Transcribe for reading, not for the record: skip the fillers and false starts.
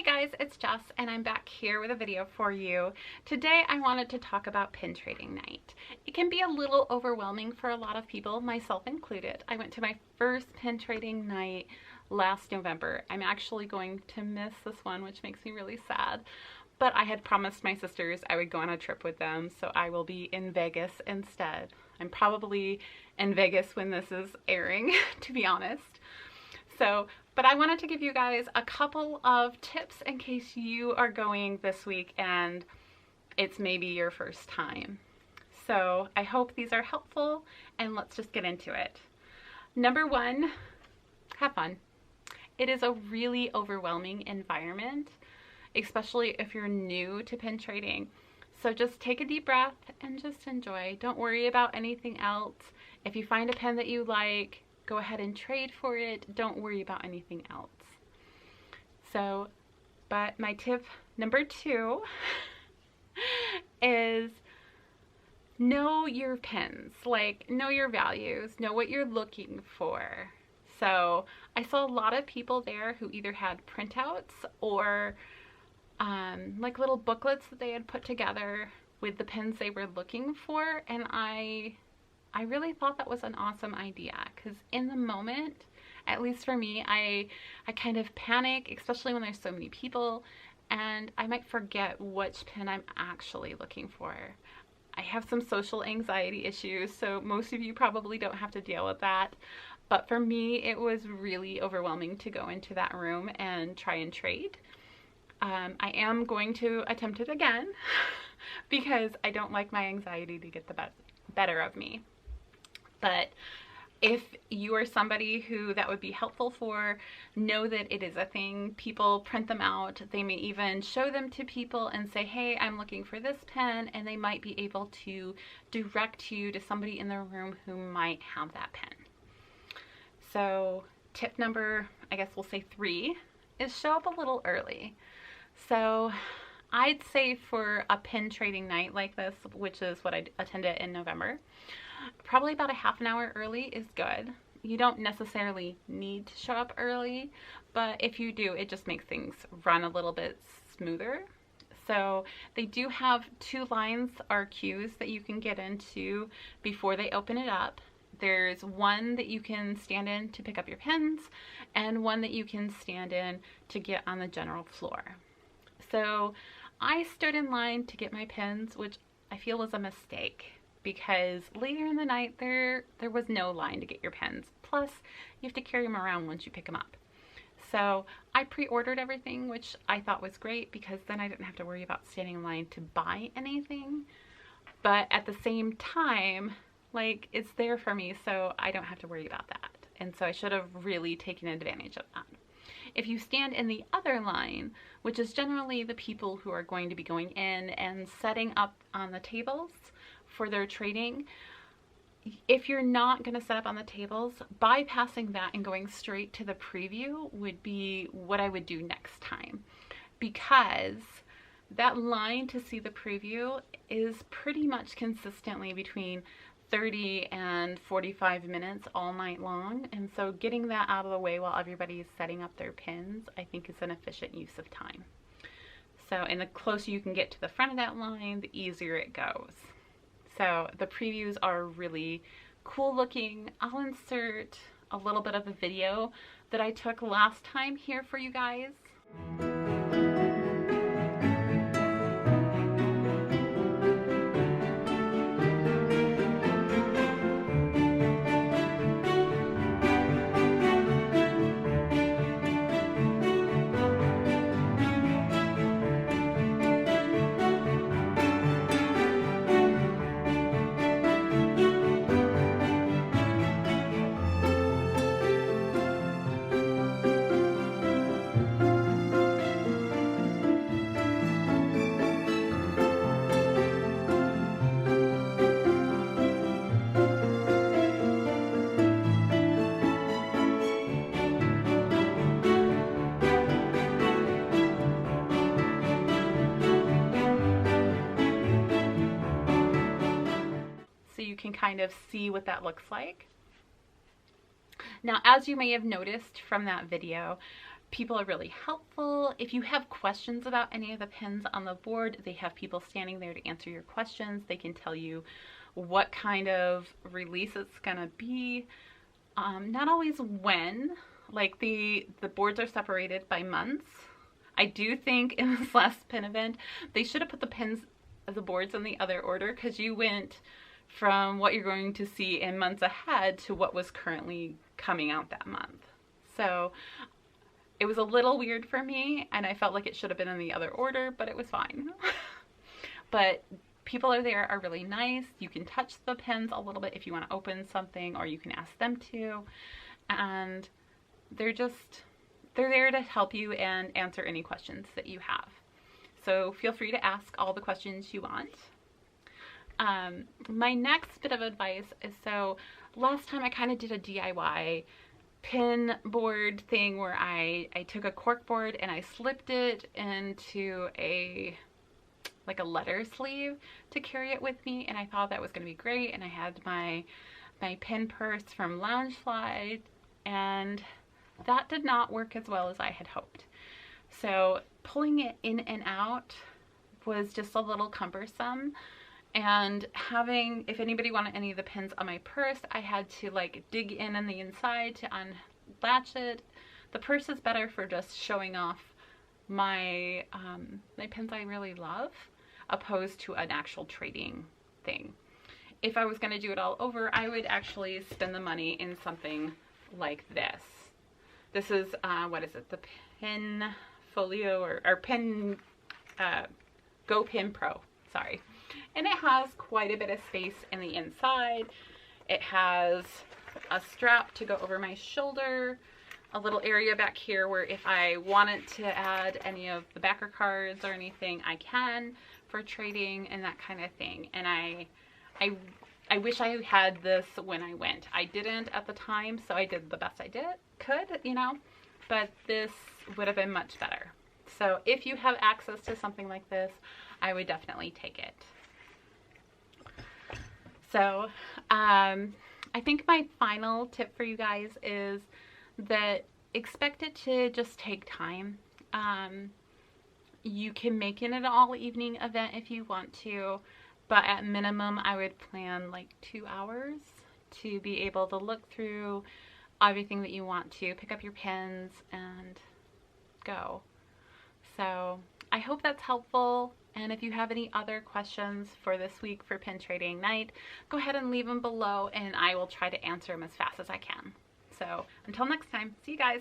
guys, it's Jess and I'm back here with a video for you. Today I wanted to talk about pin trading night. It can be a little overwhelming for a lot of people, myself included. I went to my first pin trading night last November. I'm actually going to miss this one, which makes me really sad. But I had promised my sisters I would go on a trip with them, so I will be in Vegas instead. I'm probably in Vegas when this is airing, to be honest. But I wanted to give you guys a couple of tips in case you are going this week and it's maybe your first time. So I hope these are helpful, and let's just get into it. Number one, have fun. It is a really overwhelming environment, especially if you're new to pin trading. So just take a deep breath and just enjoy. Don't worry about anything else. If you find a pin that you like, go ahead and trade for it. Don't worry about anything else. But my tip number two is know your pins. Like, know your values, know what you're looking for. So I saw a lot of people there who either had printouts or like little booklets that they had put together with the pins they were looking for, and I really thought that was an awesome idea, because in the moment, at least for me, I kind of panic, especially when there's so many people, and I might forget which pin I'm actually looking for. I have some social anxiety issues, so most of you probably don't have to deal with that. But for me, it was really overwhelming to go into that room and try and trade. I am going to attempt it again because I don't like my anxiety to get the better of me. But if you are somebody who that would be helpful for, know that it is a thing. People print them out. They may even show them to people and say, hey, I'm looking for this pen, and they might be able to direct you to somebody in the room who might have that pen. So tip number, I guess we'll say 3, is show up a little early. So I'd say for a pin trading night like this, which is what I attended in November, probably about a half an hour early is good. You don't necessarily need to show up early, but if you do, it just makes things run a little bit smoother. So they do have 2 lines or queues that you can get into before they open it up. There's one that you can stand in to pick up your pens, and one that you can stand in to get on the general floor. So I stood in line to get my pens, which I feel was a mistake, because later in the night there was no line to get your pens. Plus, you have to carry them around once you pick them up. So I pre-ordered everything, which I thought was great, because then I didn't have to worry about standing in line to buy anything. But at the same time, like, it's there for me, so I don't have to worry about that. And so I should have really taken advantage of that. If you stand in the other line, which is generally the people who are going to be going in and setting up on the tables for their trading, if you're not going to set up on the tables, bypassing that and going straight to the preview would be what I would do next time, because that line to see the preview is pretty much consistently between 30 and 45 minutes all night long, and so getting that out of the way while everybody is setting up their pins, I think, is an efficient use of time. So, and the closer you can get to the front of that line, the easier it goes. So the previews are really cool looking. I'll insert a little bit of a video that I took last time here for you guys. Can kind of see what that looks like. Now, as you may have noticed from that video, People are really helpful. If you have questions about any of the pins on the board, they have people standing there to answer your questions. They can tell you what kind of release it's gonna be. Not always when, like the boards are separated by months. I do think in this last pin event, they should have put the pins, the boards in the other order, because you went from what you're going to see in months ahead to what was currently coming out that month. So it was a little weird for me, and I felt like it should have been in the other order, but it was fine. But people there are really nice. You can touch the pins a little bit if you want to open something, or you can ask them to. And they're there to help you and answer any questions that you have. So feel free to ask all the questions you want. My next bit of advice is, so last time I kind of did a DIY pin board thing where I took a cork board and I slipped it into like a letter sleeve to carry it with me, and I thought that was going to be great. And I had my pin purse from Loungefly, and that did not work as well as I had hoped. So pulling it in and out was just a little cumbersome. And if anybody wanted any of the pins on my purse, I had to like dig in the inside to unlatch it. The purse is better for just showing off my pins I really love, opposed to an actual trading thing. If I was going to do it all over, I would actually spend the money in something like this. This is, what is it? The Pin Folio or Pin, Go Pin Pro, sorry. And it has quite a bit of space in the inside. It has a strap to go over my shoulder, a little area back here where if I wanted to add any of the backer cards or anything, I can for trading and that kind of thing. And I wish I had this when I went. I didn't at the time, so I did the best I could, you know, but this would have been much better. So if you have access to something like this, I would definitely take it. So I think my final tip for you guys is that expect it to just take time. You can make it an all evening event if you want to, but at minimum I would plan like 2 hours to be able to look through everything that you want to, pick up your pins and go. So I hope that's helpful. And if you have any other questions for this week for pin trading night, go ahead and leave them below and I will try to answer them as fast as I can. So until next time, see you guys.